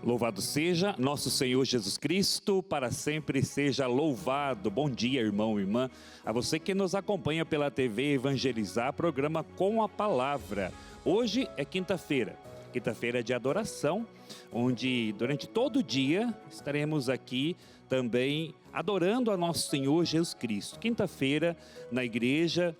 Louvado seja nosso Senhor Jesus Cristo, para sempre seja louvado. Bom dia, irmão e irmã. A você que nos acompanha pela TV Evangelizar, programa Com a Palavra. Hoje é quinta-feira de adoração, onde durante todo o dia estaremos aqui também adorando a nosso Senhor Jesus Cristo. Quinta-feira na igreja,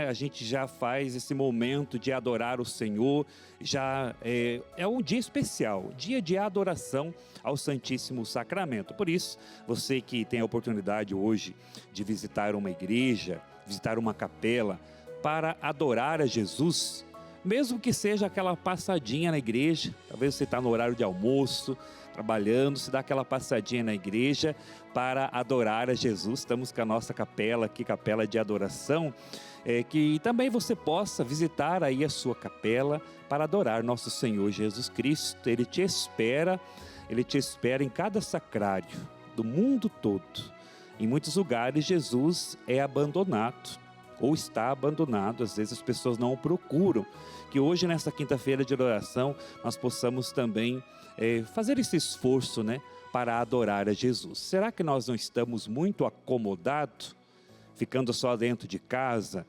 a gente já faz esse momento de adorar o Senhor, já é um dia especial, dia de adoração ao Santíssimo Sacramento. Por isso, você que tem a oportunidade hoje de visitar uma igreja, visitar uma capela para adorar a Jesus, mesmo que seja aquela passadinha na igreja, talvez você está no horário de almoço, trabalhando, se dá aquela passadinha na igreja para adorar a Jesus. Estamos com a nossa capela aqui, capela de adoração, que também você possa visitar aí a sua capela para adorar nosso Senhor Jesus Cristo. Ele te espera em cada sacrário do mundo todo. Em muitos lugares Jesus é abandonado, ou está abandonado, às vezes as pessoas não o procuram. Que hoje, nessa quinta-feira de adoração, nós possamos também fazer esse esforço, para adorar a Jesus. Será que nós não estamos muito acomodados, ficando só dentro de casa?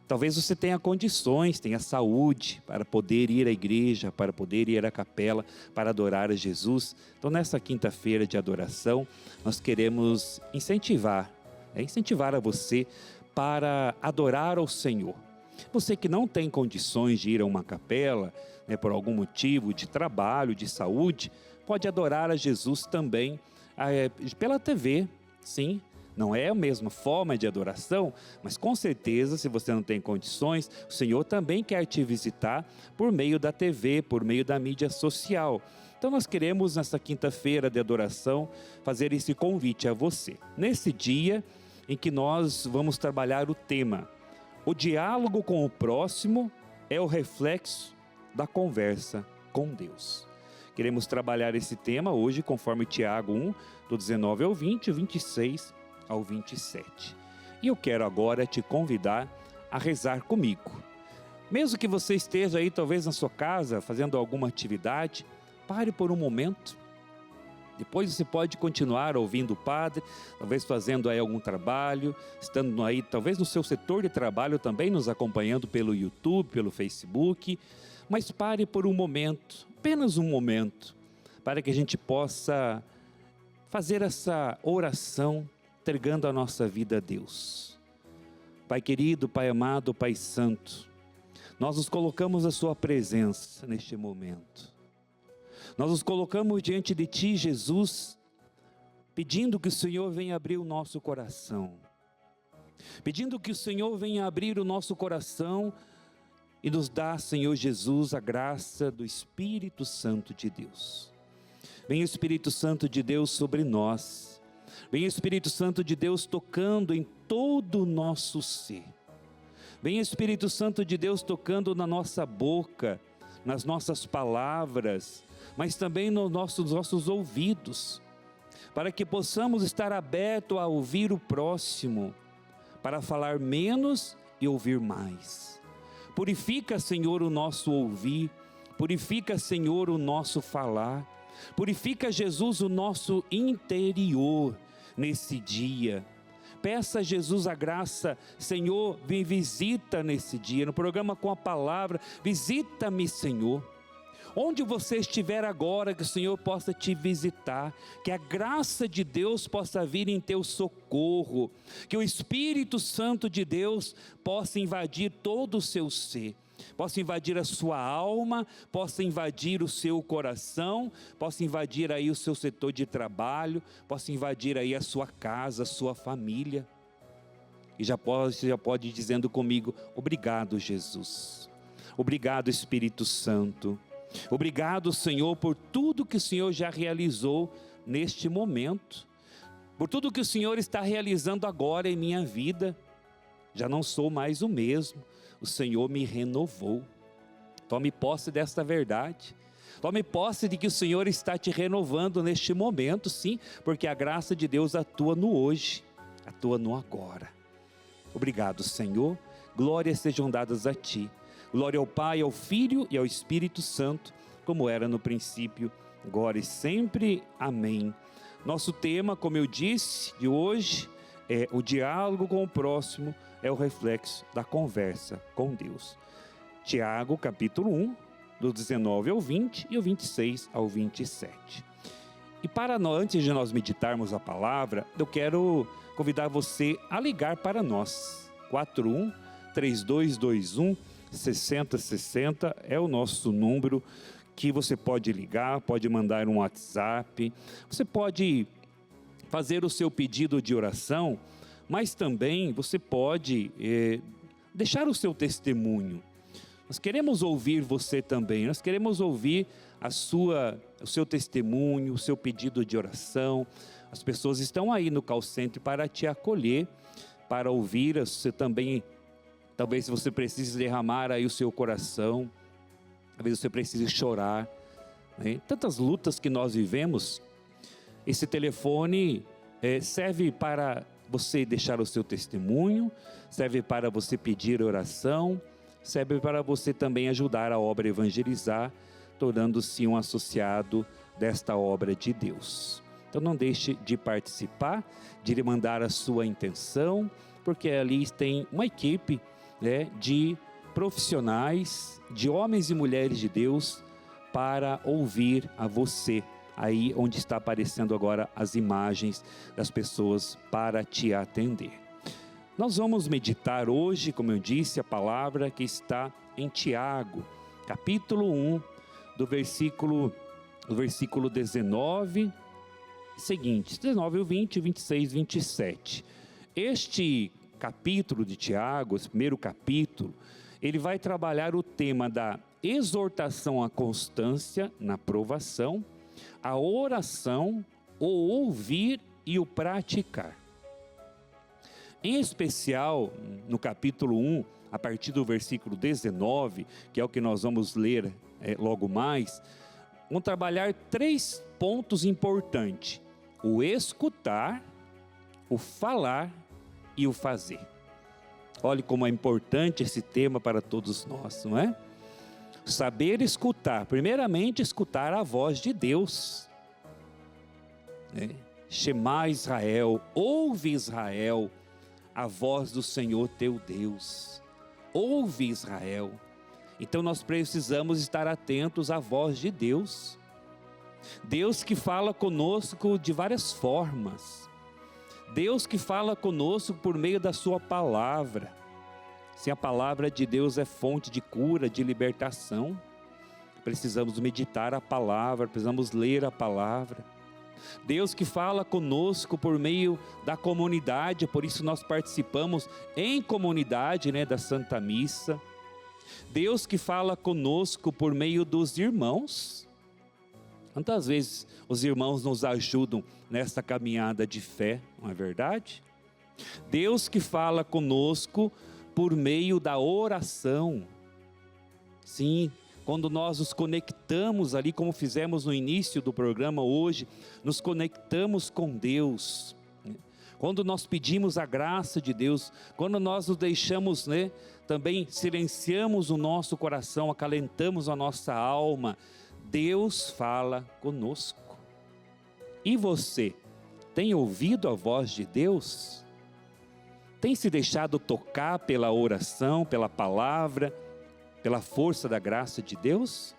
Talvez você tenha condições, tenha saúde para poder ir à igreja, para poder ir à capela, para adorar a Jesus. Então, nessa quinta-feira de adoração, nós queremos incentivar a você para adorar ao Senhor. Você que não tem condições de ir a uma capela, por algum motivo de trabalho, de saúde, pode adorar a Jesus também pela TV, sim. Não é a mesma forma de adoração, mas com certeza, se você não tem condições, o Senhor também quer te visitar por meio da TV, por meio da mídia social. Então nós queremos, nessa quinta-feira de adoração, fazer esse convite a você. Nesse dia em que nós vamos trabalhar o tema: o diálogo com o próximo é o reflexo da conversa com Deus. Queremos trabalhar esse tema hoje conforme Tiago 1, do 19 ao 20, 26 ao 27. E eu quero agora te convidar a rezar comigo. Mesmo que você esteja aí talvez na sua casa fazendo alguma atividade, pare por um momento. Depois você pode continuar ouvindo o padre, talvez fazendo aí algum trabalho, estando aí talvez no seu setor de trabalho também, nos acompanhando pelo YouTube, pelo Facebook. Mas pare por um momento, apenas um momento, para que a gente possa fazer essa oração entregando a nossa vida a Deus. Pai querido, Pai amado, Pai santo, nós nos colocamos à sua presença neste momento. Nós nos colocamos diante de Ti, Jesus, pedindo que o Senhor venha abrir o nosso coração. Pedindo que o Senhor venha abrir o nosso coração e nos dá, Senhor Jesus, a graça do Espírito Santo de Deus. Venha o Espírito Santo de Deus sobre nós. Venha o Espírito Santo de Deus tocando em todo o nosso ser. Venha o Espírito Santo de Deus tocando na nossa boca, nas nossas palavras, mas também nos nossos ouvidos, para que possamos estar abertos a ouvir o próximo, para falar menos e ouvir mais. Purifica, Senhor, o nosso ouvir, purifica, Senhor, o nosso falar, purifica, Jesus, o nosso interior nesse dia. Peça a Jesus a graça, Senhor, vem visita nesse dia, no programa Com a Palavra, visita-me, Senhor. Onde você estiver agora, que o Senhor possa te visitar, que a graça de Deus possa vir em teu socorro, que o Espírito Santo de Deus possa invadir todo o seu ser, possa invadir a sua alma, possa invadir o seu coração, possa invadir aí o seu setor de trabalho, possa invadir aí a sua casa, a sua família. E você já pode ir dizendo comigo: obrigado, Jesus. Obrigado, Espírito Santo. Obrigado, Senhor, por tudo que o Senhor já realizou neste momento, por tudo que o Senhor está realizando agora em minha vida. Já não sou mais o mesmo, o Senhor me renovou. Tome posse desta verdade, tome posse de que o Senhor está te renovando neste momento, sim, porque a graça de Deus atua no hoje, atua no agora. Obrigado, Senhor, glórias sejam dadas a Ti. Glória ao Pai, ao Filho e ao Espírito Santo, como era no princípio, agora e sempre. Amém. Nosso tema, como eu disse, de hoje é o diálogo com o próximo, é o reflexo da conversa com Deus. Tiago, capítulo 1, do 19 ao 20 e o 26 ao 27. E antes de nós meditarmos a palavra, eu quero convidar você a ligar para nós. 41-3221-6060 é o nosso número que você pode ligar, pode mandar um WhatsApp. Você pode fazer o seu pedido de oração, mas também você pode deixar o seu testemunho. Nós queremos ouvir você também, nós queremos ouvir o seu testemunho, o seu pedido de oração. As pessoas estão aí no call center para te acolher, para ouvir. Você também, talvez você precise derramar aí o seu coração, talvez você precise chorar, né? Tantas lutas que nós vivemos. Esse telefone serve para você deixar o seu testemunho, serve para você pedir oração, serve para você também ajudar a obra a evangelizar, tornando-se um associado desta obra de Deus. Então não deixe de participar, de mandar a sua intenção, porque ali tem uma equipe, né, de profissionais, de homens e mulheres de Deus, para ouvir a você, aí onde está aparecendo agora as imagens das pessoas para te atender. Nós vamos meditar hoje, como eu disse, a palavra que está em Tiago, capítulo 1, do versículo 19, seguinte, 19, 20, 26, 27. Este capítulo de Tiago, esse primeiro capítulo, ele vai trabalhar o tema da exortação à constância na provação, a oração, o ouvir e o praticar. Em especial, no capítulo 1, a partir do versículo 19, que é o que nós vamos ler logo mais, vamos trabalhar 3 pontos importantes: o escutar, o falar e o fazer. Olhe como é importante esse tema para todos nós, não é? Saber escutar, primeiramente escutar a voz de Deus. Shema Israel, ouve Israel, a voz do Senhor teu Deus. Ouve Israel. Então nós precisamos estar atentos à voz de Deus. Deus que fala conosco de várias formas. Deus que fala conosco por meio da sua palavra. Se a palavra de Deus é fonte de cura, de libertação, precisamos meditar a palavra, precisamos ler a palavra. Deus que fala conosco por meio da comunidade, por isso nós participamos em comunidade, da Santa Missa. Deus que fala conosco por meio dos irmãos. Quantas vezes os irmãos nos ajudam nesta caminhada de fé, não é verdade? Deus que fala conosco por meio da oração. Sim, quando nós nos conectamos ali, como fizemos no início do programa hoje, nos conectamos com Deus. Quando nós pedimos a graça de Deus, quando nós nos deixamos, também silenciamos o nosso coração, acalentamos a nossa alma, Deus fala conosco. E você, tem ouvido a voz de Deus? Tem se deixado tocar pela oração, pela palavra, pela força da graça de Deus?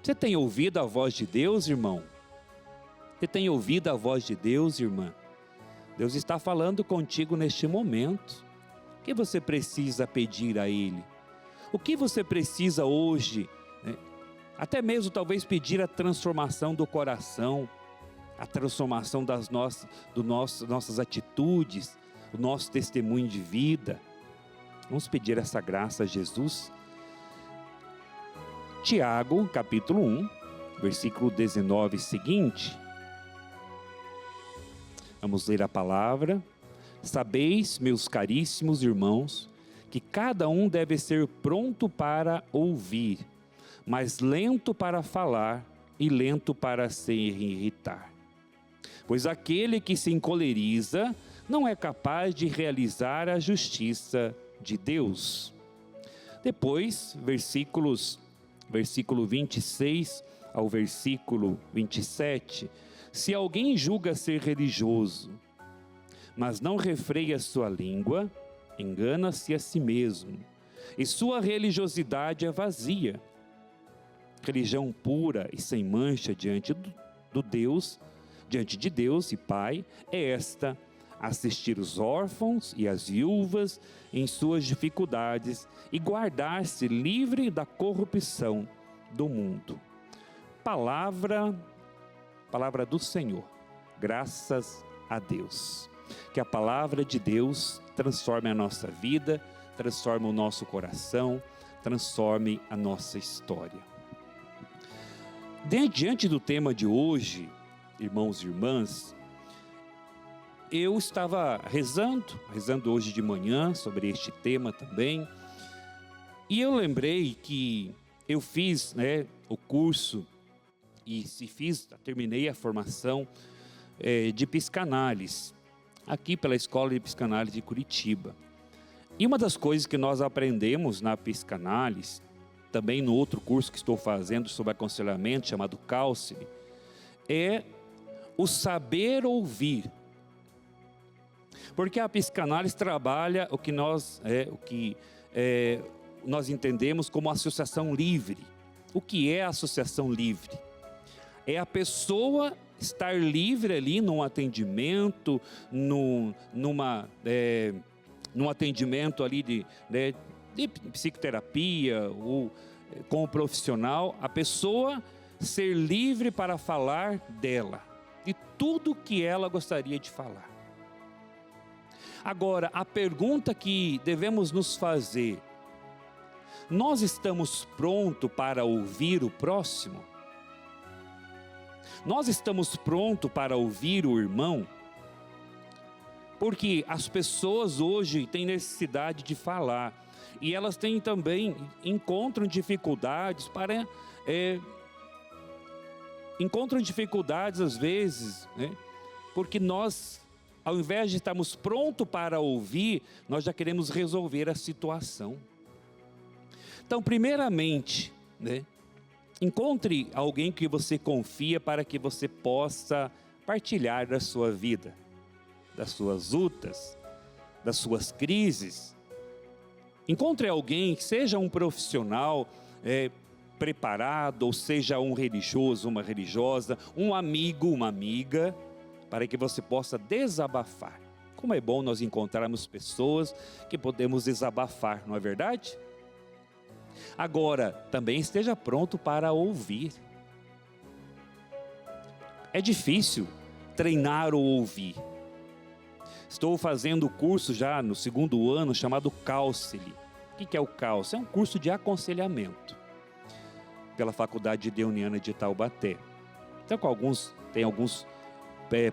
Você tem ouvido a voz de Deus, irmão? Você tem ouvido a voz de Deus, irmã? Deus está falando contigo neste momento. O que você precisa pedir a Ele? O que você precisa hoje? Até mesmo talvez pedir a transformação do coração, a transformação das nossas atitudes, o nosso testemunho de vida. Vamos pedir essa graça a Jesus. Tiago, capítulo 1, versículo 19 seguinte. Vamos ler a palavra. Sabeis, meus caríssimos irmãos, que cada um deve ser pronto para ouvir, mas lento para falar e lento para se irritar. Pois aquele que se encoleriza não é capaz de realizar a justiça de Deus. Depois, versículo 26 ao versículo 27, se alguém julga ser religioso, mas não refreia sua língua, engana-se a si mesmo, e sua religiosidade é vazia. Religião pura e sem mancha diante de Deus e Pai, é esta: assistir os órfãos e as viúvas em suas dificuldades e guardar-se livre da corrupção do mundo. Palavra do Senhor. Graças a Deus. Que a palavra de Deus transforme a nossa vida, transforme o nosso coração, transforme a nossa história. Diante do tema de hoje, irmãos e irmãs, eu estava rezando hoje de manhã sobre este tema também, e eu lembrei que eu fiz o curso e terminei a formação de psicanálise, aqui pela Escola de Psicanálise de Curitiba. E uma das coisas que nós aprendemos na psicanálise, também no outro curso que estou fazendo sobre aconselhamento, chamado Counseling, é o saber ouvir. Porque a psicanálise trabalha o que nós entendemos como associação livre. O que é a associação livre? É a pessoa estar livre ali num atendimento, num atendimento ali de psicoterapia ou com o profissional, a pessoa ser livre para falar dela, de tudo que ela gostaria de falar. Agora, a pergunta que devemos nos fazer: nós estamos prontos para ouvir o próximo? Nós estamos prontos para ouvir o irmão? Porque as pessoas hoje têm necessidade de falar, e elas encontram dificuldades às vezes, porque nós, ao invés de estarmos prontos para ouvir, nós já queremos resolver a situação. Então, primeiramente, encontre alguém que você confia para que você possa partilhar da sua vida, das suas lutas, das suas crises. Encontre alguém que seja um profissional preparado, ou seja um religioso, uma religiosa, um amigo, uma amiga, para que você possa desabafar. Como é bom nós encontrarmos pessoas que podemos desabafar, não é verdade? Agora, também esteja pronto para ouvir. É difícil treinar o ouvir. Estou fazendo o curso já no 2º ano chamado Counseling. O que é o Counseling? É um curso de aconselhamento pela Faculdade Deuniana de Taubaté. Então, tem alguns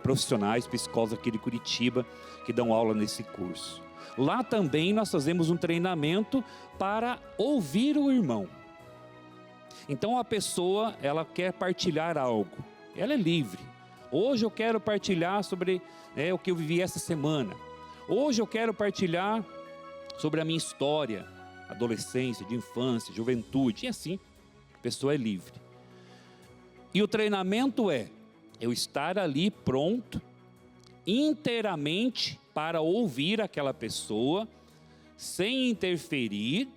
profissionais, psicólogos aqui de Curitiba que dão aula nesse curso. Lá também nós fazemos um treinamento para ouvir o irmão. Então a pessoa, ela quer partilhar algo, ela é livre. Hoje eu quero partilhar sobre o que eu vivi essa semana. Hoje eu quero partilhar sobre a minha história, adolescência, de infância, juventude, e assim, a pessoa é livre. E o treinamento é eu estar ali pronto, inteiramente, para ouvir aquela pessoa, sem interferir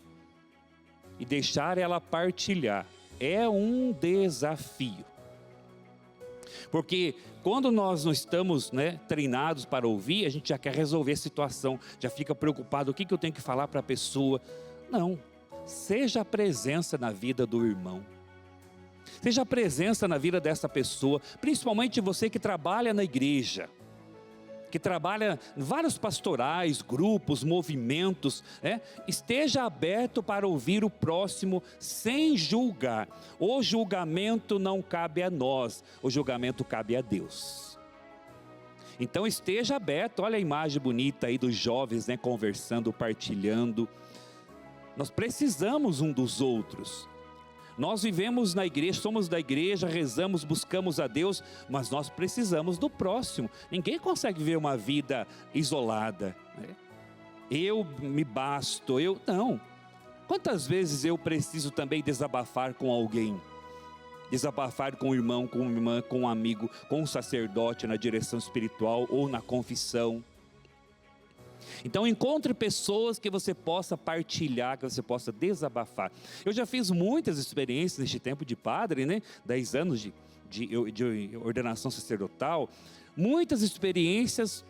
e deixar ela partilhar. É um desafio. Porque quando nós não estamos treinados para ouvir, a gente já quer resolver a situação, já fica preocupado, o que eu tenho que falar para a pessoa. Não, seja a presença na vida do irmão. Seja a presença na vida dessa pessoa, principalmente você que trabalha na igreja, que trabalha em vários pastorais, grupos, movimentos, esteja aberto para ouvir o próximo sem julgar. O julgamento não cabe a nós, o julgamento cabe a Deus. Então esteja aberto. Olha a imagem bonita aí dos jovens, conversando, partilhando. Nós precisamos um dos outros. Nós vivemos na igreja, somos da igreja, rezamos, buscamos a Deus, mas nós precisamos do próximo. Ninguém consegue viver uma vida isolada. Eu me basto, não. Quantas vezes eu preciso também desabafar com alguém? Desabafar com o irmão, com a irmã, com um amigo, com um sacerdote na direção espiritual ou na confissão. Então encontre pessoas que você possa partilhar, que você possa desabafar. Eu já fiz muitas experiências neste tempo de padre, né? 10 anos de ordenação sacerdotal. Muitas experiências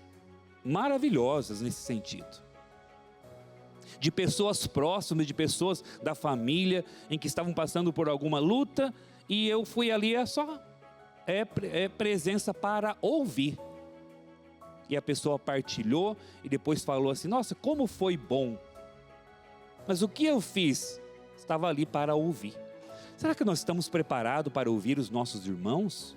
maravilhosas nesse sentido. De pessoas próximas, de pessoas da família, em que estavam passando por alguma luta, e eu fui ali, presença para ouvir. E a pessoa partilhou e depois falou assim: nossa, como foi bom. Mas o que eu fiz? Estava ali para ouvir. Será que nós estamos preparados para ouvir os nossos irmãos?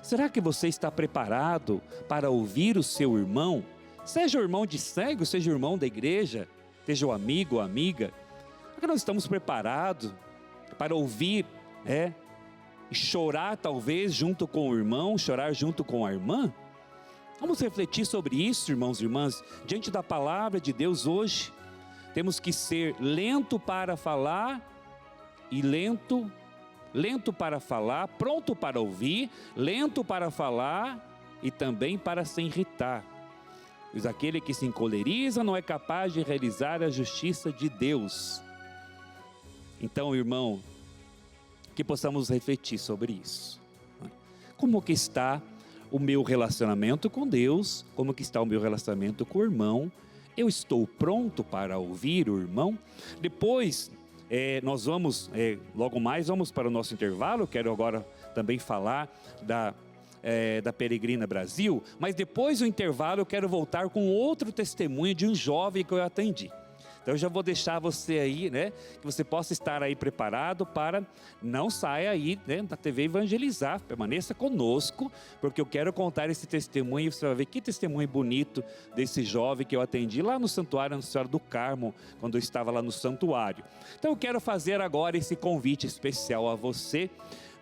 Será que você está preparado para ouvir o seu irmão? Seja o irmão de sangue, seja o irmão da igreja, seja o amigo ou amiga. Será que nós estamos preparados para ouvir, e chorar talvez junto com o irmão, chorar junto com a irmã? Vamos refletir sobre isso, irmãos e irmãs, diante da palavra de Deus hoje. Temos que ser lento para falar e lento para falar, pronto para ouvir, lento para falar e também para se irritar. Pois aquele que se encoleriza não é capaz de realizar a justiça de Deus. Então, irmão, que possamos refletir sobre isso. Como que está o meu relacionamento com Deus? Como que está o meu relacionamento com o irmão? Eu estou pronto para ouvir o irmão? Depois, nós vamos, logo mais vamos para o nosso intervalo. Eu quero agora também falar da Peregrina Brasil, mas depois do intervalo eu quero voltar com outro testemunho de um jovem que eu atendi. Então eu já vou deixar você aí, que você possa estar aí preparado para não saia aí, da TV Evangelizar, permaneça conosco, porque eu quero contar esse testemunho. Você vai ver que testemunho bonito desse jovem que eu atendi lá no santuário Nossa Senhora do Carmo, quando eu estava lá no santuário. Então eu quero fazer agora esse convite especial a você,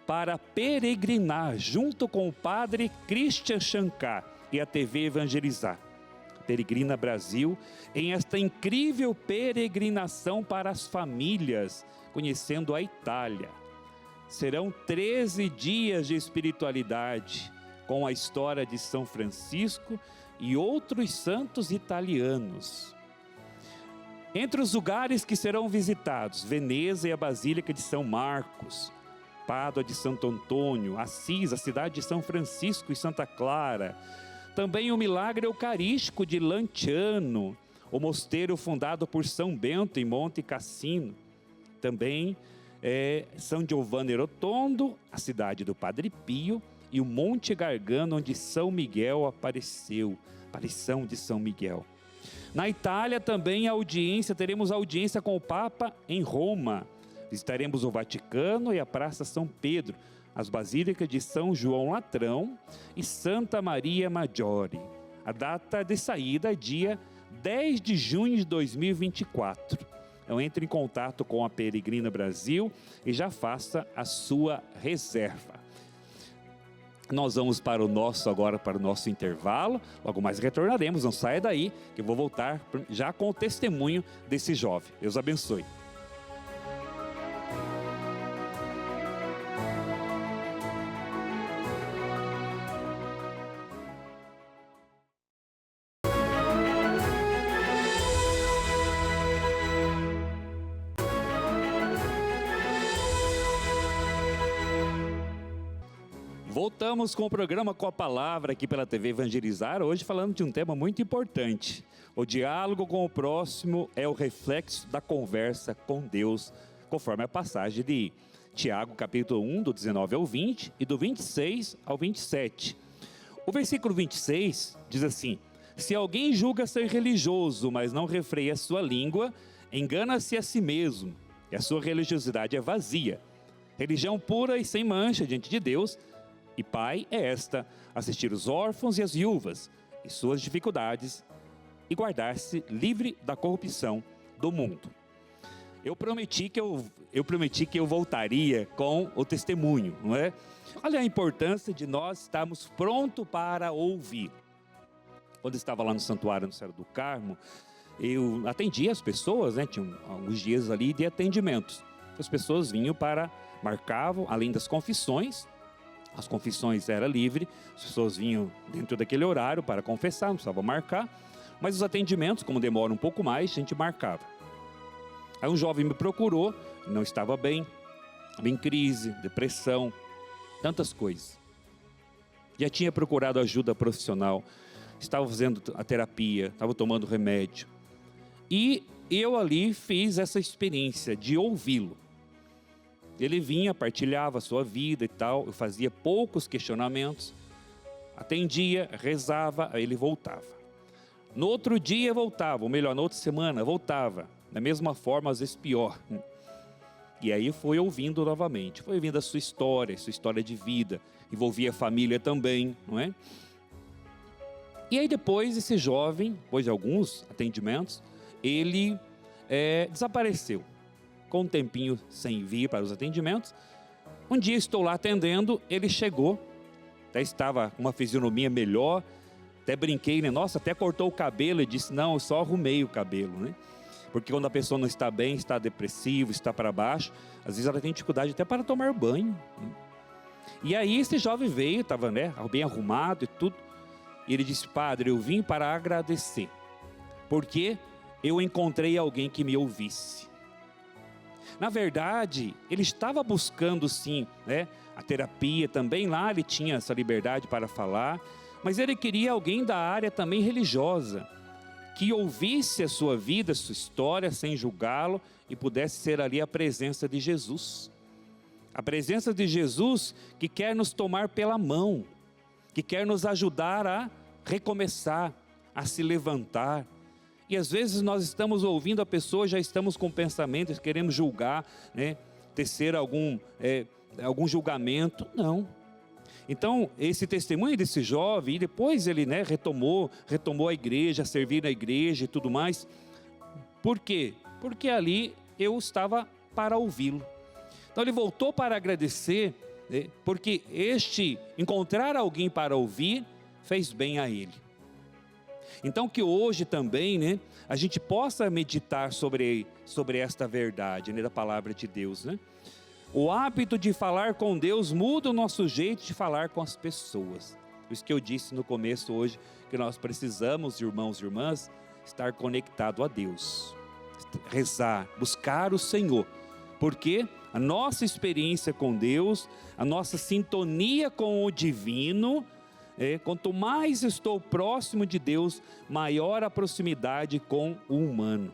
para peregrinar junto com o padre Christian Shankar e a TV Evangelizar, Peregrina Brasil, em esta incrível peregrinação para as famílias, conhecendo a Itália. Serão 13 dias de espiritualidade, com a história de São Francisco e outros santos italianos. Entre os lugares que serão visitados, Veneza e a Basílica de São Marcos, Pádua de Santo Antônio, Assis, a cidade de São Francisco e Santa Clara. Também o milagre eucarístico de Lanciano, o mosteiro fundado por São Bento em Monte Cassino. Também São Giovanni Rotondo, a cidade do Padre Pio, e o Monte Gargano, onde São Miguel apareceu, aparição de São Miguel. Na Itália também teremos audiência com o Papa em Roma. Visitaremos o Vaticano e a Praça São Pedro, as Basílicas de São João Latrão e Santa Maria Maggiore. A data de saída é dia 10 de junho de 2024. Então entre em contato com a Peregrina Brasil e já faça a sua reserva. Nós vamos agora para o nosso intervalo, logo mais retornaremos, não saia daí, que eu vou voltar já com o testemunho desse jovem. Deus abençoe. Voltamos com o programa Com a Palavra aqui pela TV Evangelizar, hoje falando de um tema muito importante. O diálogo com o próximo é o reflexo da conversa com Deus, conforme a passagem de Tiago, capítulo 1, do 19 ao 20 e do 26 ao 27. O versículo 26 diz assim: se alguém julga ser religioso, mas não refreia a sua língua, engana-se a si mesmo, e a sua religiosidade é vazia. Religião pura e sem mancha diante de Deus e Pai é esta: assistir os órfãos e as viúvas e suas dificuldades e guardar-se livre da corrupção do mundo. Eu prometi que eu voltaria com o testemunho, não é? Olha a importância de nós estarmos prontos para ouvir. Quando eu estava lá no santuário Nossa Senhora do Carmo, eu atendia as pessoas, tinha alguns dias ali de atendimentos. As pessoas vinham marcavam, além das confissões, as confissões eram livres, as pessoas vinham dentro daquele horário para confessar, não precisava marcar, mas os atendimentos, como demoram um pouco mais, a gente marcava. Aí um jovem me procurou, não estava bem, em crise, depressão, tantas coisas. Já tinha procurado ajuda profissional, estava fazendo a terapia, estava tomando remédio. E eu ali fiz essa experiência de ouvi-lo. Ele vinha, partilhava a sua vida e tal, eu fazia poucos questionamentos, atendia, rezava, aí ele voltava. No outro dia voltava, ou melhor, na outra semana voltava, da mesma forma, às vezes pior. E aí foi ouvindo novamente, foi ouvindo a sua história de vida, envolvia a família também, não é? E aí depois esse jovem, depois de alguns atendimentos, ele desapareceu. Com um tempinho sem vir para os atendimentos, um dia estou lá atendendo, ele chegou, até estava com uma fisionomia melhor, até brinquei, né? Nossa, até cortou o cabelo, e disse, não, eu só arrumei o cabelo, né? Porque quando a pessoa não está bem, está depressiva, está para baixo, às vezes ela tem dificuldade até para tomar banho, né? E aí esse jovem veio, estava, né, bem arrumado e tudo, e ele disse, padre, eu vim para agradecer, porque eu encontrei alguém que me ouvisse. Na verdade, ele estava buscando sim, né, a terapia também, lá ele tinha essa liberdade para falar, mas ele queria alguém da área também religiosa, que ouvisse a sua vida, a sua história, sem julgá-lo, e pudesse ser ali a presença de Jesus. A presença de Jesus que quer nos tomar pela mão, que quer nos ajudar a recomeçar, a se levantar. E às vezes nós estamos ouvindo a pessoa, já estamos com pensamentos, queremos julgar, né? Tecer algum julgamento. Não. Então, esse testemunho desse jovem, e depois ele, né, retomou a igreja, servir na igreja e tudo mais. Por quê? Porque ali eu estava para ouvi-lo. Então ele voltou para agradecer, né, porque encontrar alguém para ouvir fez bem a ele. Então que hoje também, né, a gente possa meditar sobre esta verdade, né, da palavra de Deus, né? O hábito de falar com Deus muda o nosso jeito de falar com as pessoas. Por isso que eu disse no começo hoje, que nós precisamos, irmãos e irmãs, estar conectado a Deus. Rezar, buscar o Senhor. Porque a nossa experiência com Deus, a nossa sintonia com o divino, quanto mais estou próximo de Deus, maior a proximidade com o humano.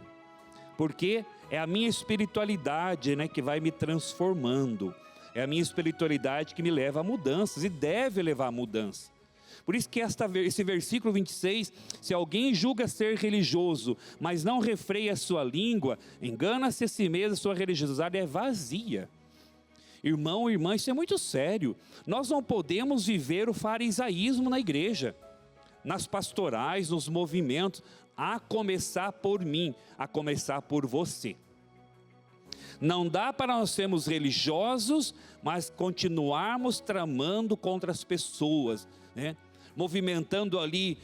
Porque é a minha espiritualidade, né, que vai me transformando. É a minha espiritualidade que me leva a mudanças e deve levar a mudança. Por isso que esse versículo 26, se alguém julga ser religioso, mas não refreia a sua língua, engana-se a si mesmo, a sua religiosidade é vazia. Irmão, irmã, isso é muito sério. Nós não podemos viver o farisaísmo na igreja, nas pastorais, nos movimentos, a começar por mim, a começar por você. Não dá para nós sermos religiosos, mas continuarmos tramando contra as pessoas, né? Movimentando ali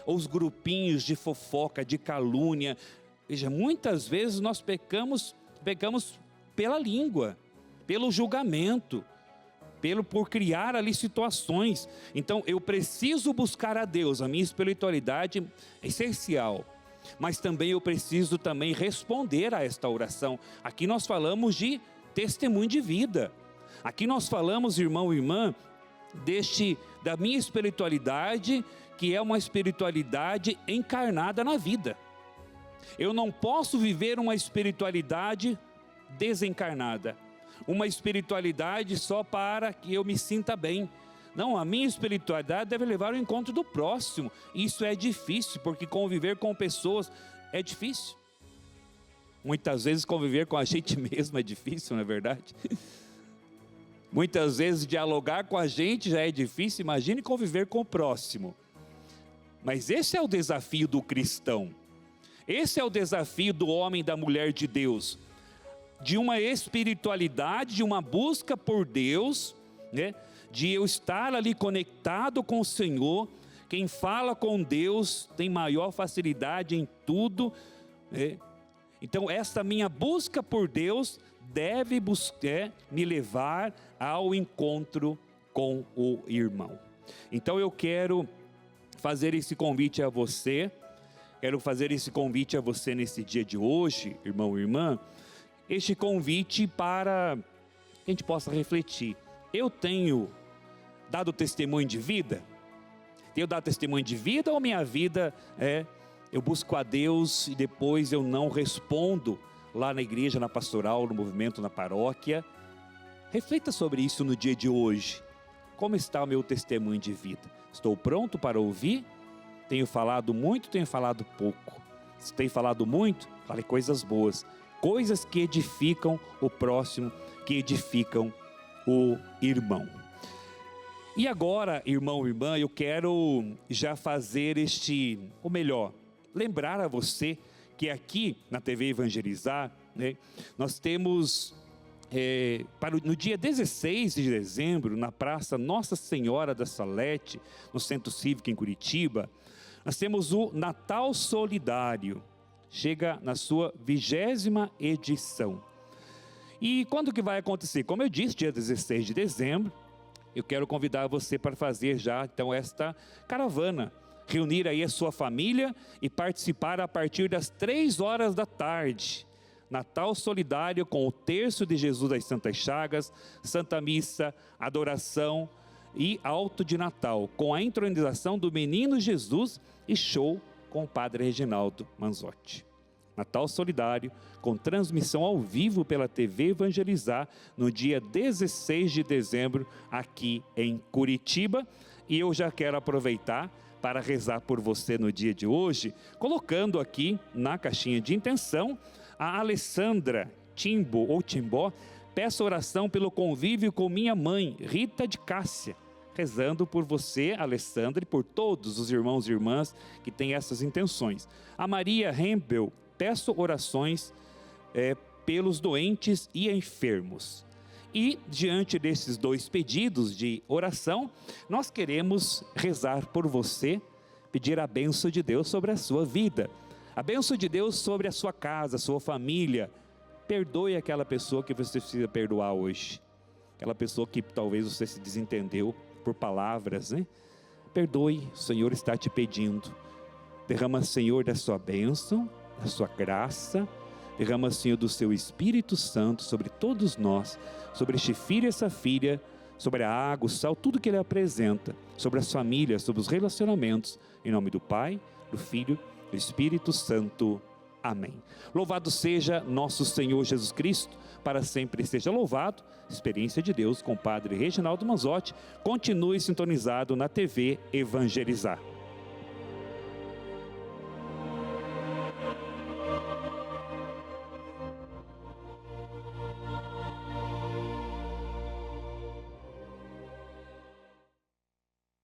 os grupinhos de fofoca, de calúnia. Veja, muitas vezes nós pecamos pela língua, pelo julgamento, por criar ali situações. Então eu preciso buscar a Deus, a minha espiritualidade é essencial, mas também eu preciso também responder a esta oração. Aqui nós falamos de testemunho de vida, aqui nós falamos, irmão e irmã, da minha espiritualidade, que é uma espiritualidade encarnada na vida. Eu não posso viver uma espiritualidade desencarnada, uma espiritualidade só para que eu me sinta bem. Não, a minha espiritualidade deve levar ao encontro do próximo. Isso é difícil, porque conviver com pessoas é difícil. Muitas vezes conviver com a gente mesmo é difícil, não é verdade? Muitas vezes dialogar com a gente já é difícil, imagine conviver com o próximo. Mas esse é o desafio do cristão. Esse é o desafio do homem e da mulher de Deus. De uma espiritualidade, de uma busca por Deus, né? De eu estar ali conectado com o Senhor. Quem fala com Deus tem maior facilidade em tudo, né? Então essa minha busca por Deus deve me levar ao encontro com o irmão. Então eu quero fazer esse convite a você, nesse dia de hoje, irmão e irmã, este convite para que a gente possa refletir. Eu tenho dado testemunho de vida? Tenho dado testemunho de vida ou minha vida eu busco a Deus e depois eu não respondo lá na igreja, na pastoral, no movimento, na paróquia? Reflita sobre isso no dia de hoje. Como está o meu testemunho de vida? Estou pronto para ouvir? Tenho falado muito, tenho falado pouco? Se tenho falado muito, fale coisas boas, coisas que edificam o próximo, que edificam o irmão. E agora, irmão e irmã, eu quero já fazer lembrar a você que aqui na TV Evangelizar, nós temos, no dia 16 de dezembro, na Praça Nossa Senhora da Salete, no Centro Cívico em Curitiba, nós temos o Natal Solidário, chega na sua 20ª edição. E quando que vai acontecer? Como eu disse, dia 16 de dezembro, eu quero convidar você para fazer já, então, esta caravana, reunir aí a sua família e participar a partir das 3 horas da tarde. Natal Solidário com o Terço de Jesus das Santas Chagas, Santa Missa, adoração e alto de Natal, com a entronização do Menino Jesus e show com o Padre Reginaldo Manzotti. Natal Solidário, com transmissão ao vivo pela TV Evangelizar, no dia 16 de dezembro, aqui em Curitiba. E eu já quero aproveitar para rezar por você no dia de hoje, colocando aqui na caixinha de intenção, a Alessandra Timbó, peço oração pelo convívio com minha mãe, Rita de Cássia, rezando por você, Alessandra, e por todos os irmãos e irmãs que têm essas intenções. A Maria Rembel, peço orações pelos doentes e enfermos. E diante desses 2 pedidos de oração, nós queremos rezar por você, pedir a bênção de Deus sobre a sua vida, a bênção de Deus sobre a sua casa, a sua família. Perdoe aquela pessoa que você precisa perdoar hoje, aquela pessoa que talvez você se desentendeu por palavras, Perdoe, o Senhor está te pedindo. Derrama, Senhor, da sua bênção, da sua graça, derrama, Senhor, do seu Espírito Santo sobre todos nós, sobre este filho e essa filha, sobre a água, o sal, tudo que ele apresenta, sobre as famílias, sobre os relacionamentos, em nome do Pai, do Filho, do Espírito Santo. Amém. Louvado seja nosso Senhor Jesus Cristo, para sempre seja louvado. Experiência de Deus com o Padre Reginaldo Manzotti. Continue sintonizado na TV Evangelizar.